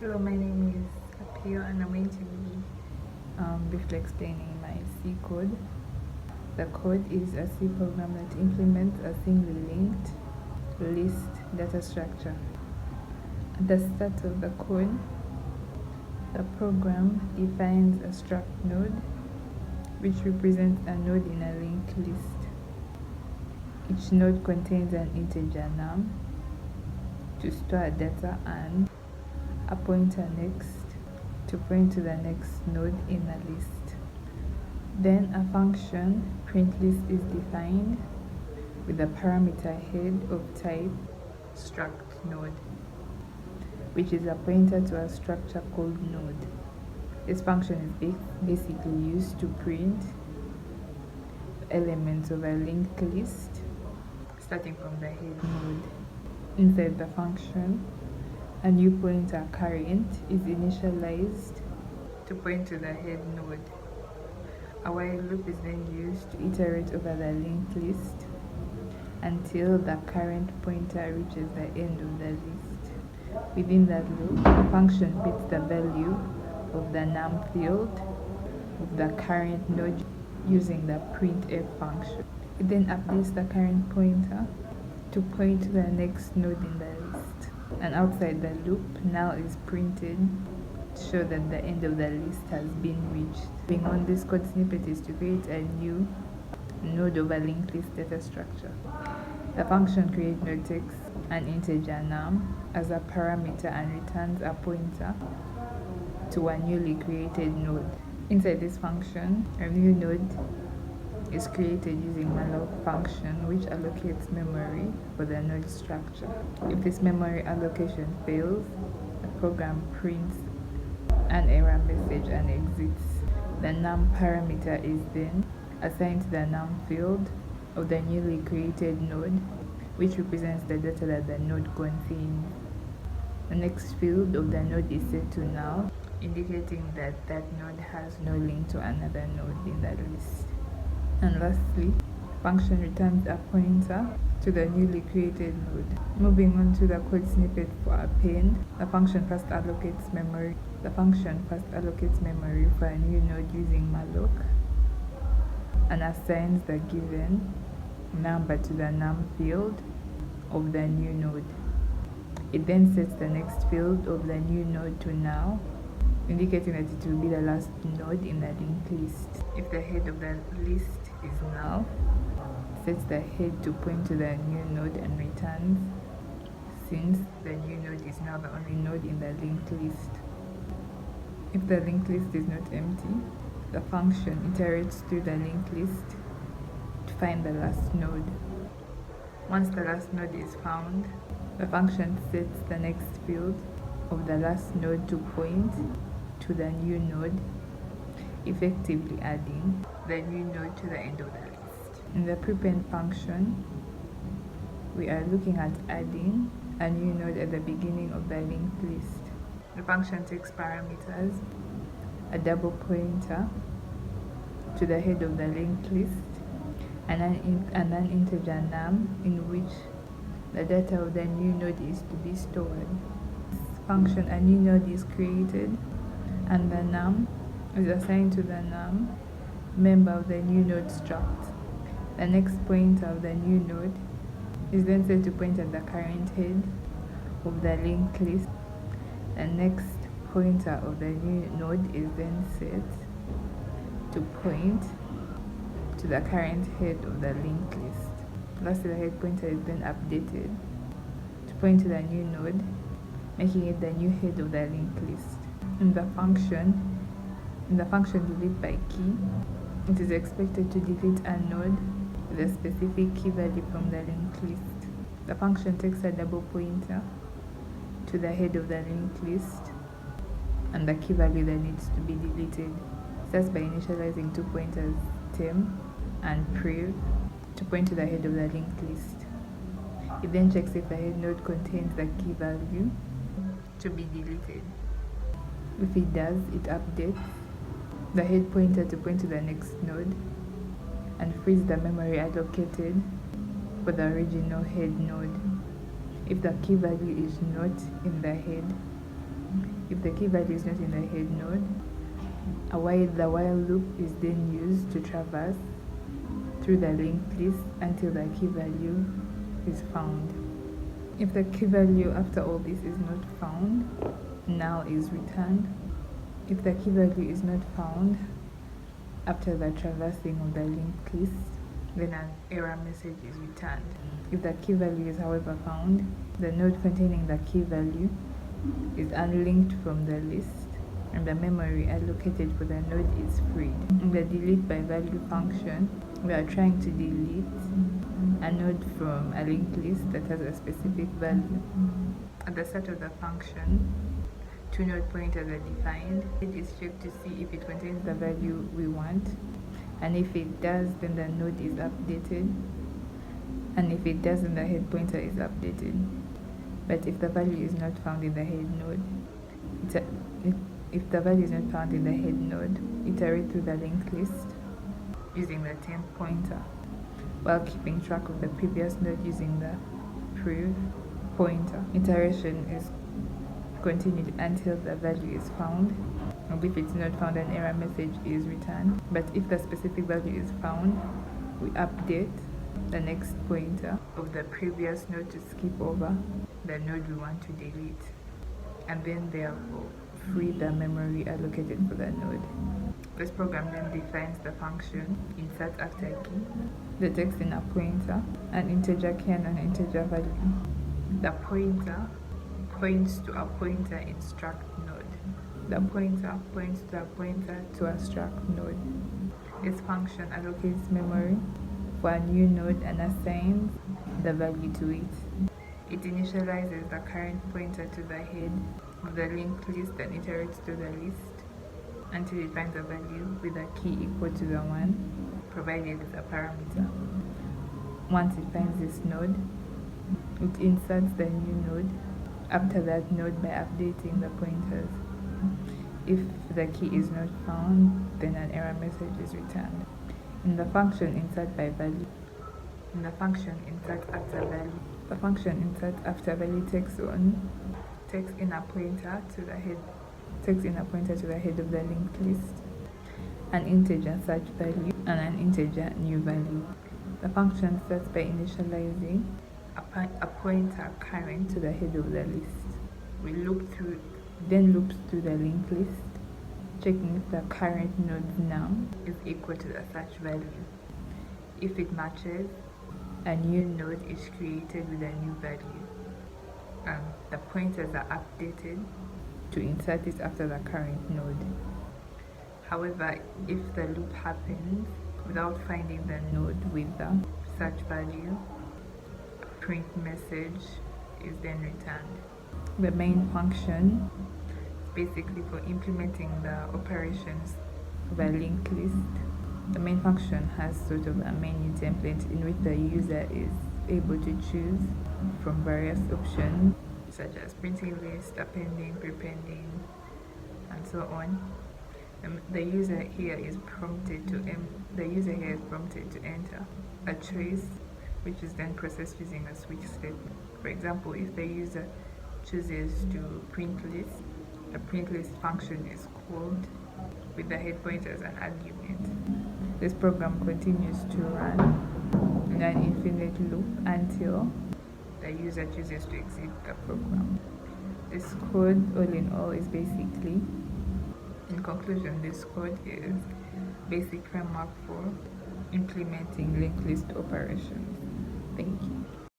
Hello, my name is Apio and I'm going to be briefly explaining my C code. The code is a C program that implements a single linked list data structure. At the start of the code, the program defines a struct node, which represents a node in a linked list. Each node contains an integer num to store data and a pointer next to point to the next node in a list. Then a function printlist is defined with a parameter head of type struct node, which is a pointer to a structure called node. This function is basically used to print elements of a linked list starting from the head node. Inside the function, a new pointer current is initialized to point to the head node. A while loop is then used to iterate over the linked list until the current pointer reaches the end of the list. Within that loop, the function prints the value of the num field of the current node using the printf function. It then updates the current pointer to point to the next node in the list. And outside the loop, null is printed to show that the end of the list has been reached. Moving on, this code snippet is to create a new node of a linked list data structure. The function createNode takes an integer num as a parameter and returns a pointer to a newly created node. Inside this function, a new node is created using malloc function, which allocates memory for the node structure. If this memory allocation fails, the program prints an error message and exits. The num parameter is then assigned to the num field of the newly created node, which represents the data that the node contains. The next field of the node is set to null, indicating that that node has no link to another node in the list. And lastly, the function returns a pointer to the newly created node. Moving on to the code snippet for append, the function first allocates memory. The function first allocates memory for a new node using malloc and assigns the given number to the num field of the new node. It then sets the next field of the new node to null, indicating that it will be the last node in the linked list. If the head of the list is null, sets the head to point to the new node and returns, since the new node is now the only node in the linked list. If the linked list is not empty, the function iterates through the linked list to find the last node. Once the last node is found, the function sets the next field of the last node to point to the new node, effectively adding the new node to the end of the list. In the prepend function, we are looking at adding a new node at the beginning of the linked list. The function takes parameters, a double pointer to the head of the linked list, and an integer num in which the data of the new node is to be stored. This function, a new node is created, and the num is assigned to the num member of the new node struct. The next pointer of the new node is then set to point at the current head of the linked list. The next pointer of the new node is then set to point to the current head of the linked list. Lastly, the head pointer is then updated to point to the new node, making it the new head of the linked list. In the function delete by key, it is expected to delete a node with a specific key value from the linked list. The function takes a double pointer to the head of the linked list and the key value that needs to be deleted. Starts by initializing two pointers, temp and prev, to point to the head of the linked list. It then checks if the head node contains the key value to be deleted. If it does, it updates the head pointer to point to the next node and frees the memory allocated for the original head node. If the key value is not in the head, If the key value is not in the head node, the while loop is then used to traverse through the linked list until the key value is found. If the key value after all this is not found, null is returned. If the key value is not found after the traversing of the linked list, then an error message is returned. If the key value is however found, the node containing the key value is unlinked from the list and the memory allocated for the node is freed. In the delete by value function, we are trying to delete a node from a linked list that has a specific value. At the start of the function, 2 node pointers are defined. It is checked to see if it contains the value we want, and if it does, then the node is updated, and if it doesn't, the head pointer is updated. But if the value is not found in the head node, iterate through the linked list using the temp pointer while keeping track of the previous node using the prev pointer. Iteration is continued until the value is found, and if it's not found, an error message is returned. But if the specific value is found, we update the next pointer of the previous node to skip over the node we want to delete, and then therefore free the memory allocated for the node. This program then defines the function insert after key, the text in a pointer, an integer key and an integer value. The pointer points to a pointer in struct node. The pointer points to a pointer to a struct node. This function allocates memory for a new node and assigns the value to it. It initializes the current pointer to the head of the linked list and iterates to the list until it finds a value with a key equal to the one provided as a parameter. Once it finds this node, it inserts the new node after that node by updating the pointers. If the key is not found, then an error message is returned. In the function insert by value, the function insert after value takes in a pointer to the head of the linked list, an integer search value and an integer new value. The function starts by initializing a pointer current to the head of the list. Then loops through the linked list, checking if the current node's num is equal to the search value. If it matches, a new node is created with a new value. The pointers are updated to insert it after the current node. However, if the loop happens without finding the node with the search value, a print message is then returned. The main function is basically for implementing the operations of a linked list. The main function has sort of a menu template in which the user is able to choose from various options such as printing list, appending, prepending, and so on. The user here is prompted to enter a choice, which is then processed using a switch statement. For example, if the user chooses to print list, the print list function is called with the head pointer as an argument. This program continues to run in an infinite loop until the user chooses to exit the program. This code, all in all, is basically, in conclusion, this code is basic framework for implementing linked list operations. Thank you.